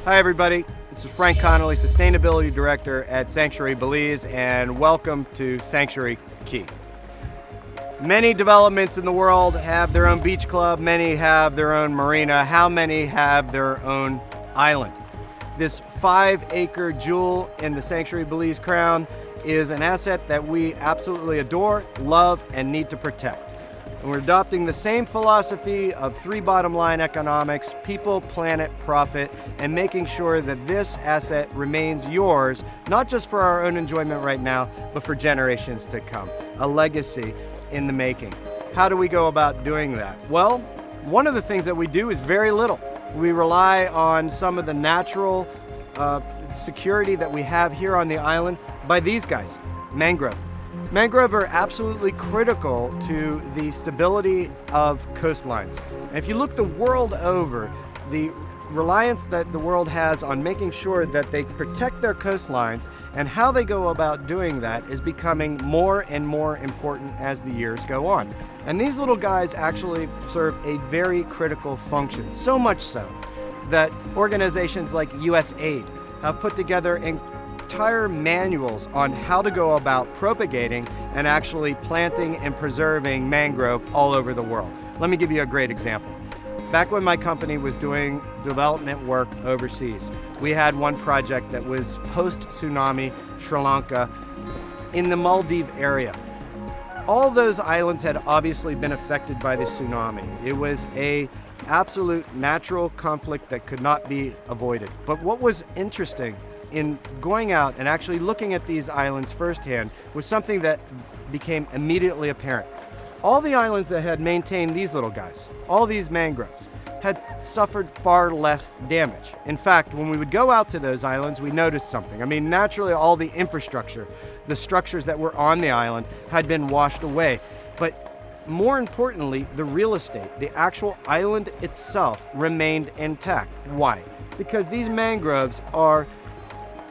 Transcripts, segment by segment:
Hi everybody, this is Frank Connelly, Sustainability Director at Sanctuary Belize, and welcome to Sanctuary Key. Many developments in the world have their own beach club, many have their own marina, how many have their own island? This 5-acre jewel in the Sanctuary Belize Crown is an asset that we absolutely adore, love, and need to protect. And we're adopting the same philosophy of 3 bottom line economics, people, planet, profit, and making sure that this asset remains yours, not just for our own enjoyment right now, but for generations to come. A legacy in the making. How do we go about doing that? Well, one of the things that we do is very little. We rely on some of the natural security that we have here on the island by these guys, mangrove. Mangrove are absolutely critical to the stability of coastlines. And if you look the world over, the reliance that the world has on making sure that they protect their coastlines and how they go about doing that is becoming more and more important as the years go on. And these little guys actually serve a very critical function, so much so that organizations like USAID have put together entire manuals on how to go about propagating and actually planting and preserving mangrove all over the world. Let me give you a great example. Back when my company was doing development work overseas, we had one project that was post-tsunami Sri Lanka in the Maldives area. All those islands had obviously been affected by the tsunami. It was an absolute natural conflict that could not be avoided. But what was interesting in going out and actually looking at these islands firsthand was something that became immediately apparent. All the islands that had maintained these little guys, all these mangroves, had suffered far less damage. In fact, when we would go out to those islands, we noticed something. I mean, naturally, all the infrastructure, the structures that were on the island had been washed away. But more importantly, the real estate, the actual island itself remained intact. Why? Because these mangroves are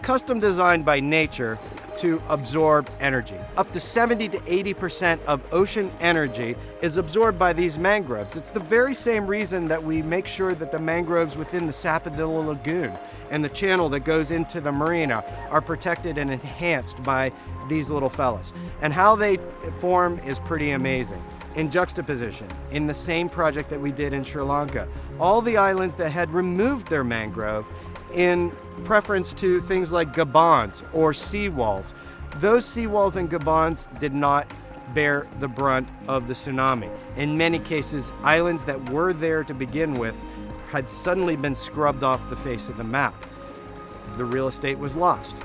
custom designed by nature to absorb energy. Up to 70 to 80% of ocean energy is absorbed by these mangroves. It's the very same reason that we make sure that the mangroves within the Sapodilla Lagoon and the channel that goes into the marina are protected and enhanced by these little fellas. And how they form is pretty amazing. In juxtaposition, in the same project that we did in Sri Lanka, all the islands that had removed their mangrove in preference to things like gabons or seawalls. Those seawalls and gabons did not bear the brunt of the tsunami. In many cases, islands that were there to begin with had suddenly been scrubbed off the face of the map. The real estate was lost.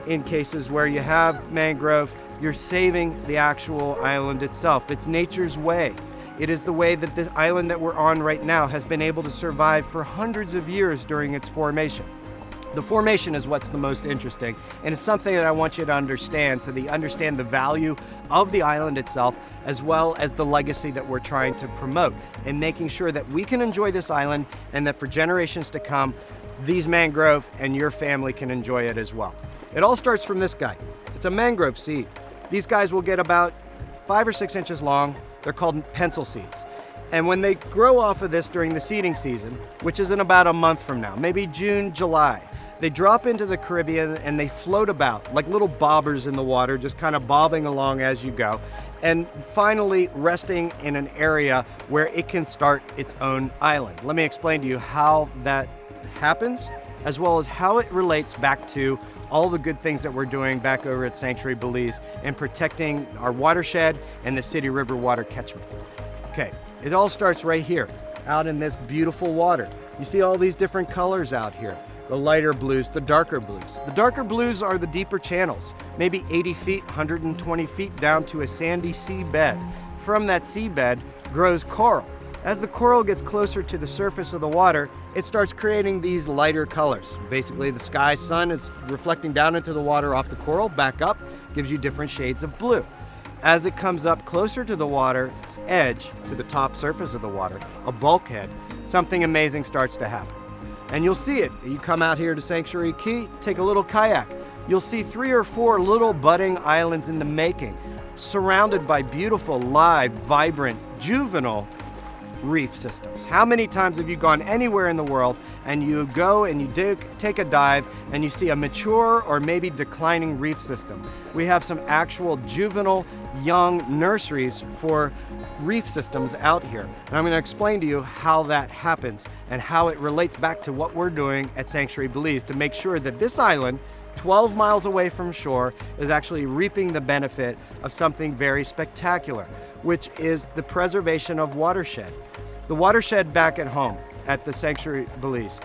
In cases where you have mangrove, you're saving the actual island itself. It's nature's way. It is the way that this island that we're on right now has been able to survive for hundreds of years during its formation. The formation is what's the most interesting, and it's something that I want you to understand so that you understand the value of the island itself as well as the legacy that we're trying to promote and making sure that we can enjoy this island and that for generations to come, these mangrove and your family can enjoy it as well. It all starts from this guy. It's a mangrove seed. These guys will get about 5 or 6 inches long. They're called pencil seeds. And when they grow off of this during the seeding season, which is in about a month from now, maybe June, July, they drop into the Caribbean and they float about like little bobbers in the water, just kind of bobbing along as you go, and finally resting in an area where it can start its own island. Let me explain to you how that happens, as well as how it relates back to all the good things that we're doing back over at Sanctuary Belize and protecting our watershed and the city river water catchment. Okay, it all starts right here, out in this beautiful water. You see all these different colors out here. The lighter blues, the darker blues. The darker blues are the deeper channels, maybe 80 feet, 120 feet down to a sandy seabed. From that seabed grows coral. As the coral gets closer to the surface of the water, it starts creating these lighter colors. Basically, the sky sun is reflecting down into the water off the coral, back up, gives you different shades of blue. As it comes up closer to the water's edge, to the top surface of the water, a bulkhead, something amazing starts to happen. And you'll see it. You come out here to Sanctuary Key, take a little kayak. You'll see 3 or 4 little budding islands in the making, surrounded by beautiful, live, vibrant, juvenile reef systems. How many times have you gone anywhere in the world and you go and you take a dive and you see a mature or maybe declining reef system. We have some actual juvenile young nurseries for reef systems out here. And I'm going to explain to you how that happens and how it relates back to what we're doing at Sanctuary Belize to make sure that this island, 12 miles away from shore, is actually reaping the benefit of something very spectacular, which is the preservation of watershed. The watershed back at home at the Sanctuary Belize.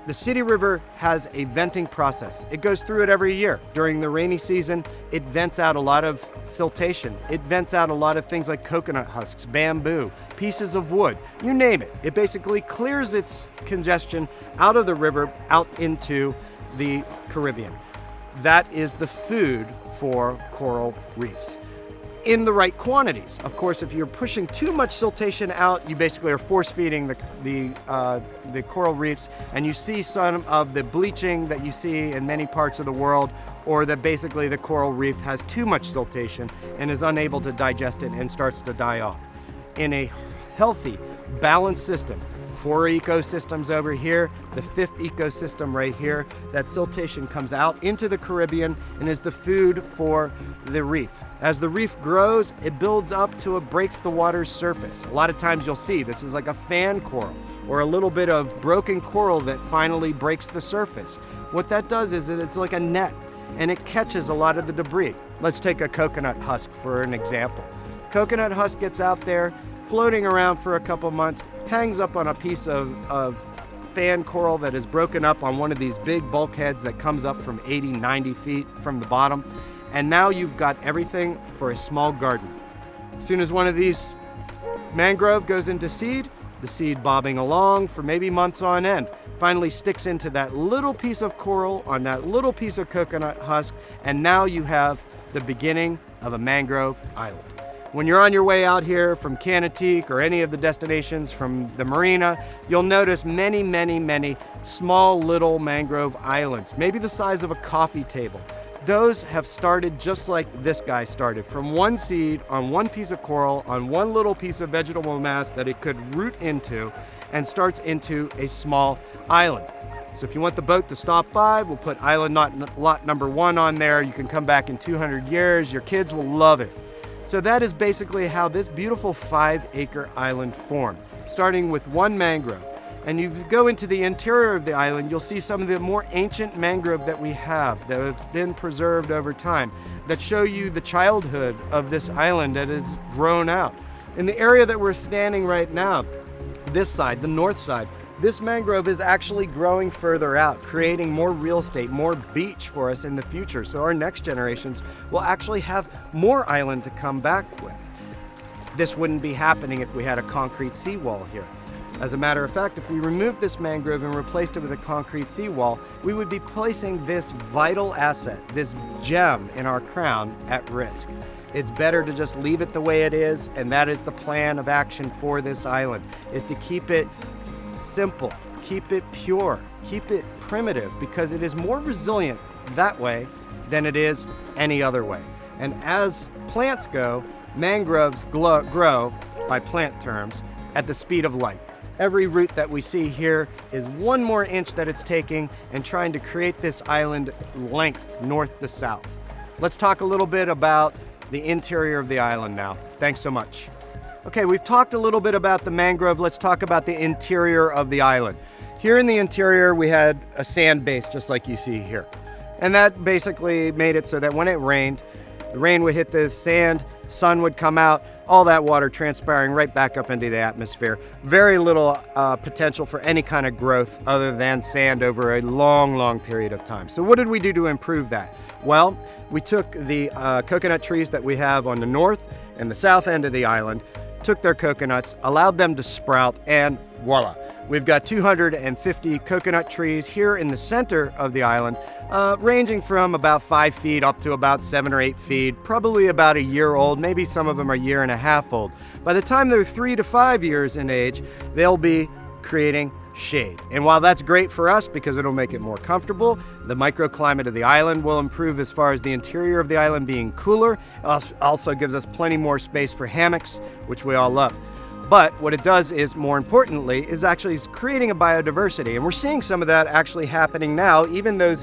The City River has a venting process. It goes through it every year. During the rainy season, it vents out a lot of siltation. It vents out a lot of things like coconut husks, bamboo, pieces of wood, you name it. It basically clears its congestion out of the river, out into the Caribbean. That is the food for coral reefs in the right quantities. Of course, if you're pushing too much siltation out, you basically are force feeding the coral reefs, and you see some of the bleaching that you see in many parts of the world, or that basically the coral reef has too much siltation and is unable to digest it and starts to die off. In a healthy, balanced system, 4 ecosystems over here, the 5th ecosystem right here, that siltation comes out into the Caribbean and is the food for the reef. As the reef grows, it builds up till it breaks the water's surface. A lot of times you'll see this is like a fan coral or a little bit of broken coral that finally breaks the surface. What that does is it's like a net, and it catches a lot of the debris. Let's take a coconut husk for an example. Coconut husk gets out there, floating around for a couple months, hangs up on a piece of fan coral that is broken up on one of these big bulkheads that comes up from 80, 90 feet from the bottom. And now you've got everything for a small garden. As soon as one of these mangrove goes into seed, the seed bobbing along for maybe months on end, finally sticks into that little piece of coral on that little piece of coconut husk, and now you have the beginning of a mangrove island. When you're on your way out here from Canatique or any of the destinations from the marina, you'll notice many, many, many small little mangrove islands, maybe the size of a coffee table. Those have started just like this guy started, from one seed on one piece of coral on one little piece of vegetable mass that it could root into, and starts into a small island. So if you want the boat to stop by, we'll put island lot number 1 on there. You can come back in 200 years. Your kids will love it. So that is basically how this beautiful 5-acre island formed, starting with one mangrove. And you go into the interior of the island, you'll see some of the more ancient mangrove that we have that have been preserved over time that show you the childhood of this island that has grown out. In the area that we're standing right now, this side, the north side, this mangrove is actually growing further out, creating more real estate, more beach for us in the future. So our next generations will actually have more island to come back with. This wouldn't be happening if we had a concrete seawall here. As a matter of fact, if we removed this mangrove and replaced it with a concrete seawall, we would be placing this vital asset, this gem in our crown, at risk. It's better to just leave it the way it is, and that is the plan of action for this island, is to keep it simple, keep it pure, keep it primitive, because it is more resilient that way than it is any other way. And as plants go, mangroves grow, by plant terms, at the speed of light. Every root that we see here is 1 more inch that it's taking and trying to create this island length north to south. Let's talk a little bit about the interior of the island now. Thanks so much. Okay, we've talked a little bit about the mangrove. Let's talk about the interior of the island. Here in the interior, we had a sand base just like you see here. And that basically made it so that when it rained, the rain would hit the sand, sun would come out, all that water transpiring right back up into the atmosphere. Very little potential for any kind of growth other than sand over a long, long period of time. So what did we do to improve that? Well, we took the coconut trees that we have on the north and the south end of the island, took their coconuts, allowed them to sprout, and voila. We've got 250 coconut trees here in the center of the island, ranging from about 5 feet up to about 7 or 8 feet, probably about a year old, maybe some of them are a year and a half old. By the time they're 3 to 5 years in age, they'll be creating shade. And while that's great for us because it'll make it more comfortable, the microclimate of the island will improve as far as the interior of the island being cooler. Also gives us plenty more space for hammocks, which we all love. But what it does is, more importantly, is actually creating a biodiversity. And we're seeing some of that actually happening now, even though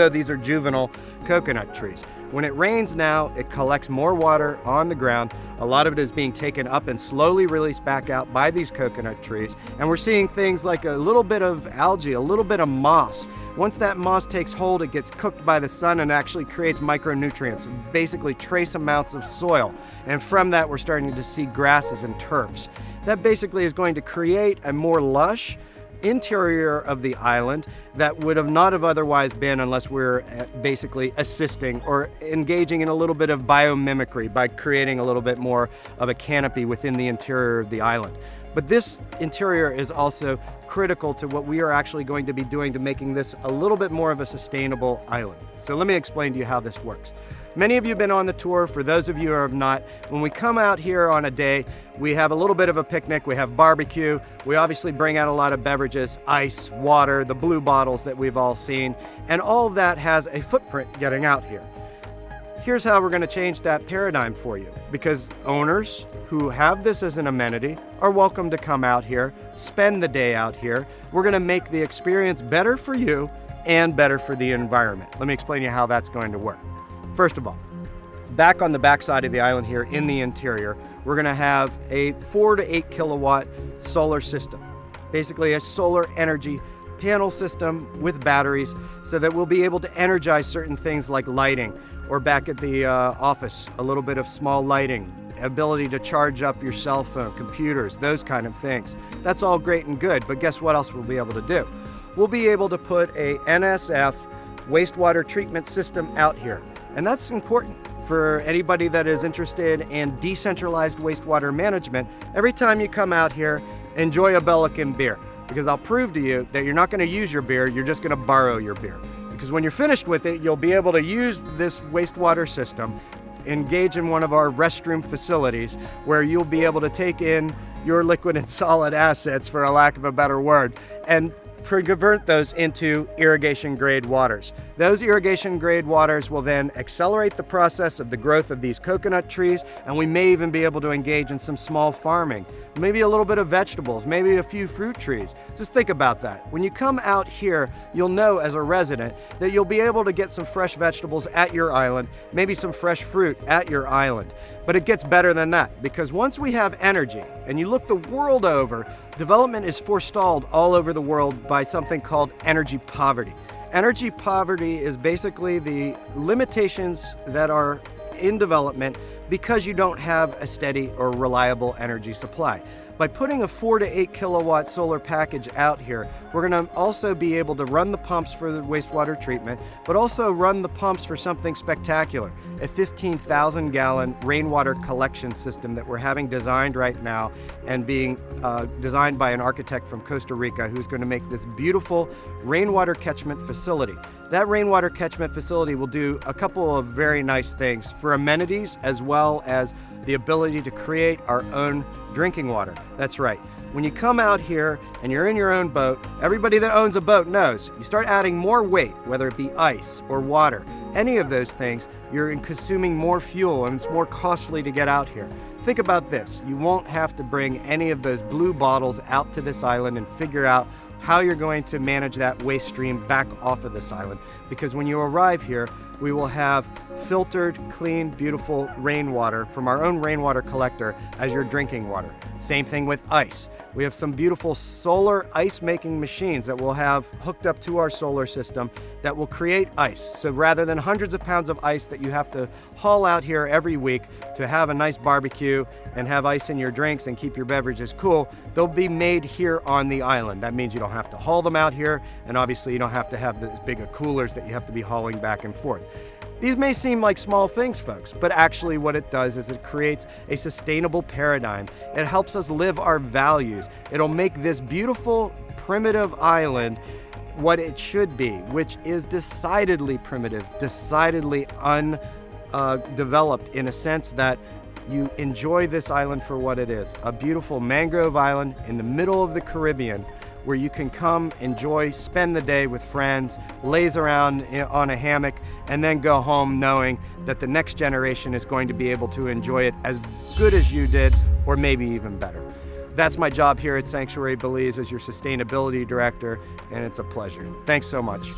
these are juvenile coconut trees. When it rains now, it collects more water on the ground. A lot of it is being taken up and slowly released back out by these coconut trees. And we're seeing things like a little bit of algae, a little bit of moss. Once that moss takes hold, it gets cooked by the sun and actually creates micronutrients, basically trace amounts of soil. And from that, we're starting to see grasses and turfs. That basically is going to create a more lush interior of the island that would have not have otherwise been unless we're basically assisting or engaging in a little bit of biomimicry by creating a little bit more of a canopy within the interior of the island. But this interior is also critical to what we are actually going to be doing to making this a little bit more of a sustainable island. So let me explain to you how this works. Many of you have been on the tour. For those of you who have not, when we come out here on a day, we have a little bit of a picnic, we have barbecue, we obviously bring out a lot of beverages, ice, water, the blue bottles that we've all seen, and all of that has a footprint getting out here. Here's how we're going to change that paradigm for you, because owners who have this as an amenity are welcome to come out here, spend the day out here. We're going to make the experience better for you and better for the environment. Let me explain to you how that's going to work. First of all, back on the back side of the island here in the interior, we're going to have a 4 to 8 kilowatt solar system, basically a solar energy panel system with batteries, so that we'll be able to energize certain things like lighting, or back at the office, a little bit of small lighting, ability to charge up your cell phone, computers, those kind of things. That's all great and good, but guess what else we'll be able to do? We'll be able to put a NSF wastewater treatment system out here. And that's important for anybody that is interested in decentralized wastewater management. Every time you come out here, enjoy a Bellican beer, because I'll prove to you that you're not going to use your beer, you're just going to borrow your beer. Because when you're finished with it, you'll be able to use this wastewater system, engage in one of our restroom facilities where you'll be able to take in your liquid and solid assets, for a lack of a better word, and convert those into irrigation grade waters. Those irrigation grade waters will then accelerate the process of the growth of these coconut trees, and we may even be able to engage in some small farming, maybe a little bit of vegetables, maybe a few fruit trees. Just think about that. When you come out here, you'll know as a resident that you'll be able to get some fresh vegetables at your island, maybe some fresh fruit at your island. But it gets better than that, because once we have energy, and you look the world over, development is forestalled all over the world by something called energy poverty. Energy poverty is basically the limitations that are in development because you don't have a steady or reliable energy supply. By putting a 4 to 8 kilowatt solar package out here, we're going to also be able to run the pumps for the wastewater treatment, but also run the pumps for something spectacular, a 15,000 gallon rainwater collection system that we're having designed right now, and being designed by an architect from Costa Rica who's going to make this beautiful rainwater catchment facility. That rainwater catchment facility will do a couple of very nice things for amenities, as well as the ability to create our own drinking water. That's right. When you come out here and you're in your own boat, everybody that owns a boat knows, you start adding more weight, whether it be ice or water, any of those things, you're consuming more fuel and it's more costly to get out here. Think about this. You won't have to bring any of those blue bottles out to this island and figure out how you're going to manage that waste stream back off of this island. Because when you arrive here, we will have filtered, clean, beautiful rainwater from our own rainwater collector as your drinking water. Same thing with ice. We have some beautiful solar ice making machines that we'll have hooked up to our solar system that will create ice. So rather than hundreds of pounds of ice that you have to haul out here every week to have a nice barbecue and have ice in your drinks and keep your beverages cool, they'll be made here on the island. That means you don't have to haul them out here, and obviously you don't have to have this big of coolers that you have to be hauling back and forth. These may seem like small things, folks, but actually what it does is it creates a sustainable paradigm. It helps us live our values. It'll make this beautiful, primitive island what it should be, which is decidedly primitive, decidedly undeveloped in a sense that you enjoy this island for what it is. A beautiful mangrove island in the middle of the Caribbean, where you can come, enjoy, spend the day with friends, laze around on a hammock, and then go home knowing that the next generation is going to be able to enjoy it as good as you did, or maybe even better. That's my job here at Sanctuary Belize as your sustainability director, and it's a pleasure. Thanks so much.